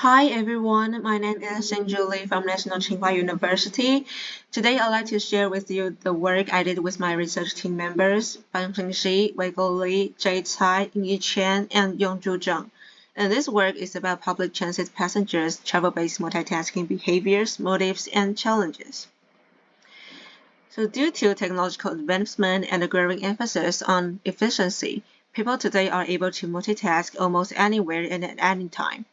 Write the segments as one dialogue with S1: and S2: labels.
S1: Hi everyone, my name is Julie from National CHI'23 University. Today I'd like to share with you the work I did with my research team members, Banping Shi, Weigou Li, Jade Cai, Yi Chen, and Yongzhu Zheng. And this work is about public transit passengers' travel-based multitasking behaviors, motives, and challenges. So due to technological advancement and a growing emphasis on efficiency, people today are able to multitask almost anywhere and at any time.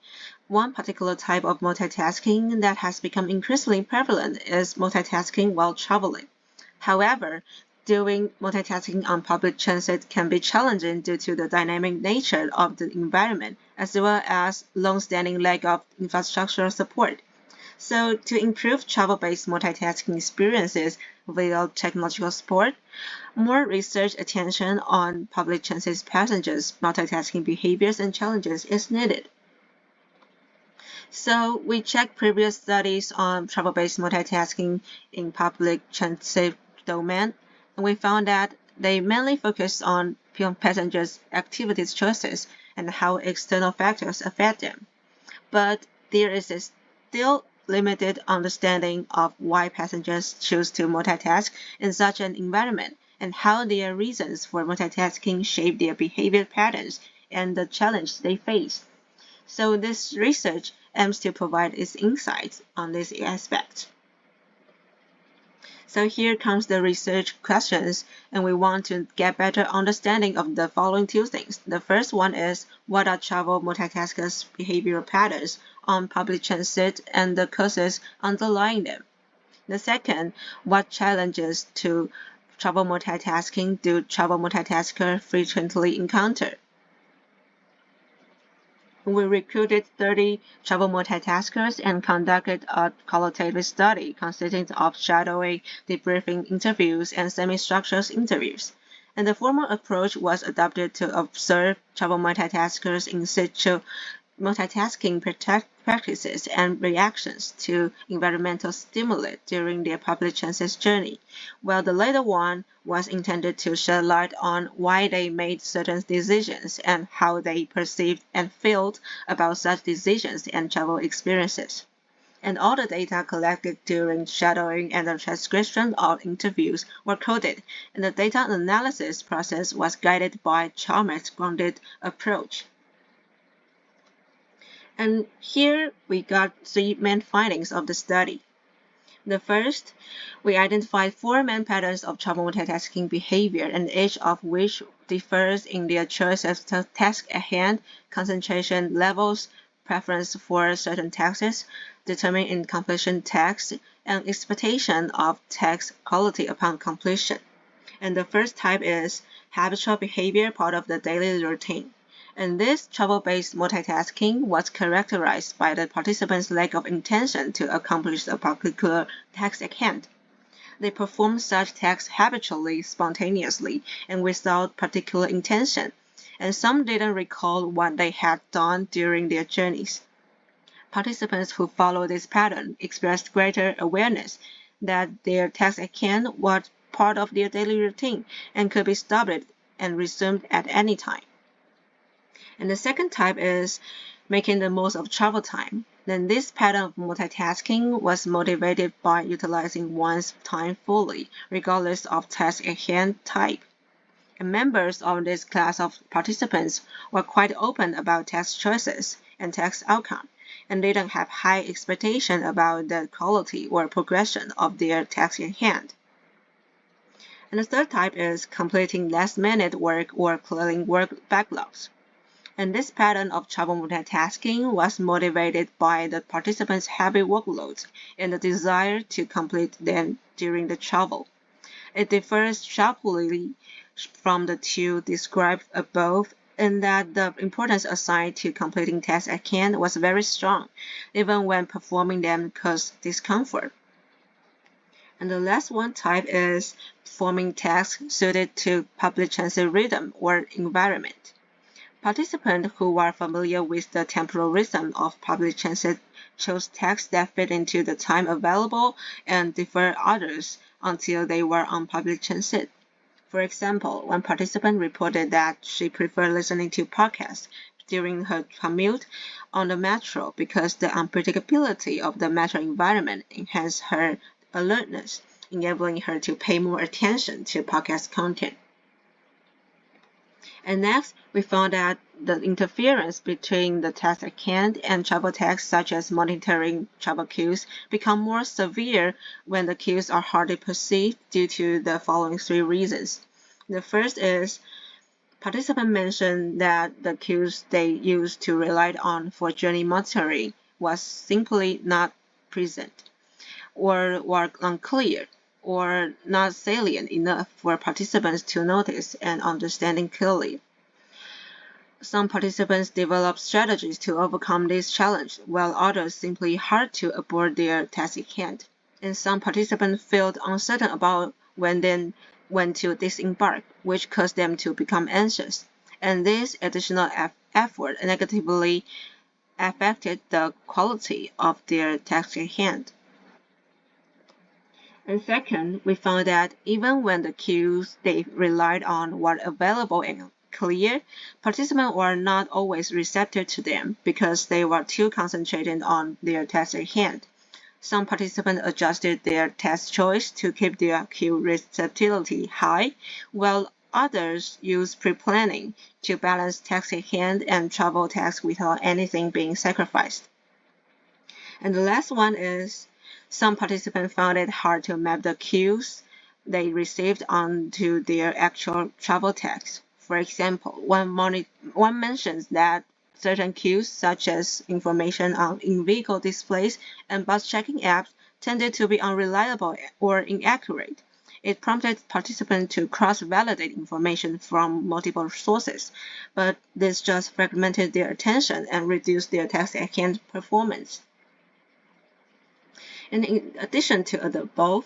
S1: One particular type of multitasking that has become increasingly prevalent is multitasking while traveling. However, doing multitasking on public transit can be challenging due to the dynamic nature of the environment, as well as long-standing lack of infrastructural support. So, to improve travel-based multitasking experiences via technological support, more research attention on public transit passengers' multitasking behaviors and challenges is needed. So we checked previous studies on travel-based multitasking in public transit domain, and we found that they mainly focused on passengers' activities choices and how external factors affect them. But there is a still limited understanding of why passengers choose to multitask in such an environment and how their reasons for multitasking shape their behavior patterns and the challenge they face. So this research aims to provide its insights on this aspect. So here comes the research questions, and we want to get better understanding of the following two things. The first one is, what are travel multitaskers' behavioral patterns on public transit and the causes underlying them? The second, what challenges to travel multitasking do travel multitaskers frequently encounter? We recruited 30 travel multitaskers and conducted a qualitative study consisting of shadowing, debriefing interviews, and semi-structured interviews. And the former approach was adopted to observe travel multitaskers in situ multitasking practices and reactions to environmental stimuli during their public transit journey, while the later one was intended to shed light on why they made certain decisions and how they perceived and felt about such decisions and travel experiences. And all the data collected during shadowing and the transcription of interviews were coded, and the data analysis process was guided by Chalmers' grounded approach. And here we got three main findings of the study. The first, we identified four main patterns of travel multitasking behavior, and each of which differs in their choice of task at hand, concentration levels, preference for certain tasks, determined in completion tasks, and expectation of task quality upon completion. And the first type is habitual behavior, part of the daily routine. And this travel-based multitasking was characterized by the participants' lack of intention to accomplish a particular task at hand. They performed such tasks habitually, spontaneously, and without particular intention, and some didn't recall what they had done during their journeys. Participants who followed this pattern expressed greater awareness that their task at hand was part of their daily routine and could be stopped and resumed at any time. And the second type is making the most of travel time. Then this pattern of multitasking was motivated by utilizing one's time fully, regardless of task at hand type. And members of this class of participants were quite open about task choices and task outcome, and they don't have high expectation about the quality or progression of their task at hand. And the third type is completing last-minute work or clearing work backlogs. And this pattern of travel multitasking was motivated by the participants' heavy workloads and the desire to complete them during the travel. It differs sharply from the two described above in that the importance assigned to completing tasks at hand was very strong, even when performing them caused discomfort. And the last one type is performing tasks suited to public transit rhythm or environment. Participants who are familiar with the temporal rhythm of public transit chose tasks that fit into the time available and deferred others until they were on public transit. For example, one participant reported that she preferred listening to podcasts during her commute on the metro because the unpredictability of the metro environment enhanced her alertness, enabling her to pay more attention to podcast content. And next, we found that the interference between the task at hand and travel tasks such as monitoring travel queues become more severe when the queues are hardly perceived due to the following three reasons. The first is participants mentioned that the queues they used to rely on for journey monitoring was simply not present, or were unclear, or not salient enough for participants to notice and understand clearly. Some participants developed strategies to overcome this challenge, while others simply had to abort their task at hand. And some participants felt uncertain about when to disembark, which caused them to become anxious. And this additional effort negatively affected the quality of their task at hand. And second, we found that even when the cues they relied on were available and clear, participants were not always receptive to them because they were too concentrated on their task at hand. Some participants adjusted their task choice to keep their cue receptivity high, while others used pre-planning to balance task at hand and travel tasks without anything being sacrificed. And the last one is some participants found it hard to map the cues they received onto their actual travel tasks. For example, one mentions that certain cues, such as information on in-vehicle displays and bus checking apps, tended to be unreliable or inaccurate. It prompted participants to cross-validate information from multiple sources, but this just fragmented their attention and reduced their task at hand performance. And in addition to the above,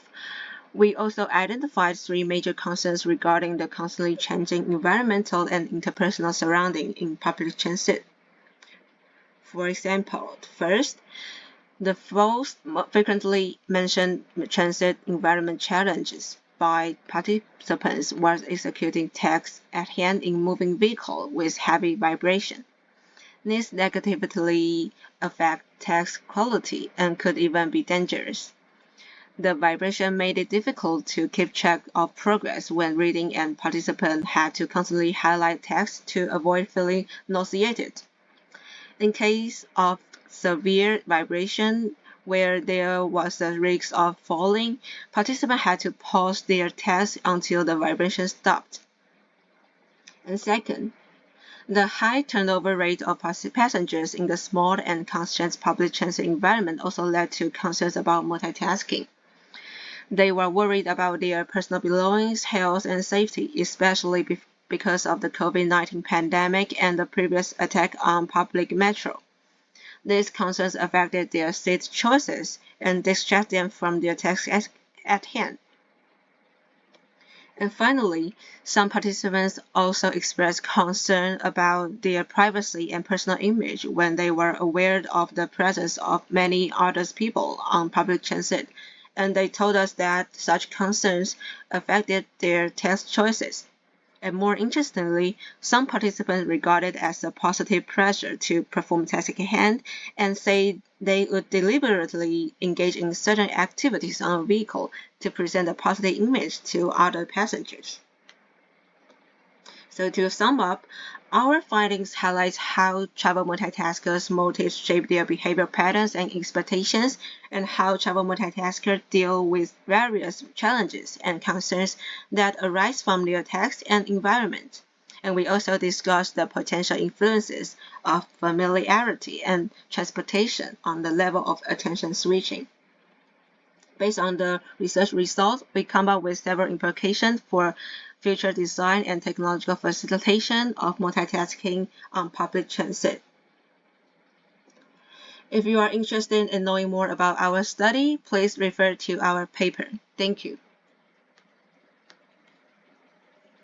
S1: we also identified three major concerns regarding the constantly changing environmental and interpersonal surrounding in public transit. For example, first, the most frequently mentioned transit environment challenges by participants was executing tasks at hand in moving vehicle with heavy vibration. This negatively affects task quality and could even be dangerous. The vibration made it difficult to keep track of progress when reading, and participants had to constantly highlight text to avoid feeling nauseated. In case of severe vibration, where there was a risk of falling, participants had to pause their task until the vibration stopped. And second, the high turnover rate of passengers in the small and constrained public transit environment also led to concerns about multitasking. They were worried about their personal belongings, health, and safety, especially because of the COVID-19 pandemic and the previous attack on public metro. These concerns affected their seat choices and distracted them from their tasks at hand. And finally, some participants also expressed concern about their privacy and personal image when they were aware of the presence of many other people on public transit, and they told us that such concerns affected their task choices. And more interestingly, some participants regarded it as a positive pressure to perform tasks at hand and say they would deliberately engage in certain activities on a vehicle to present a positive image to other passengers. So to sum up, our findings highlight how travel multitaskers' motives shape their behavior patterns and expectations, and how travel multitaskers deal with various challenges and concerns that arise from their tasks and environment. And we also discussed the potential influences of familiarity and transportation on the level of attention switching. Based on the research results, we come up with several implications for future design and technological facilitation of multitasking on public transit. If you are interested in knowing more about our study, please refer to our paper. Thank you.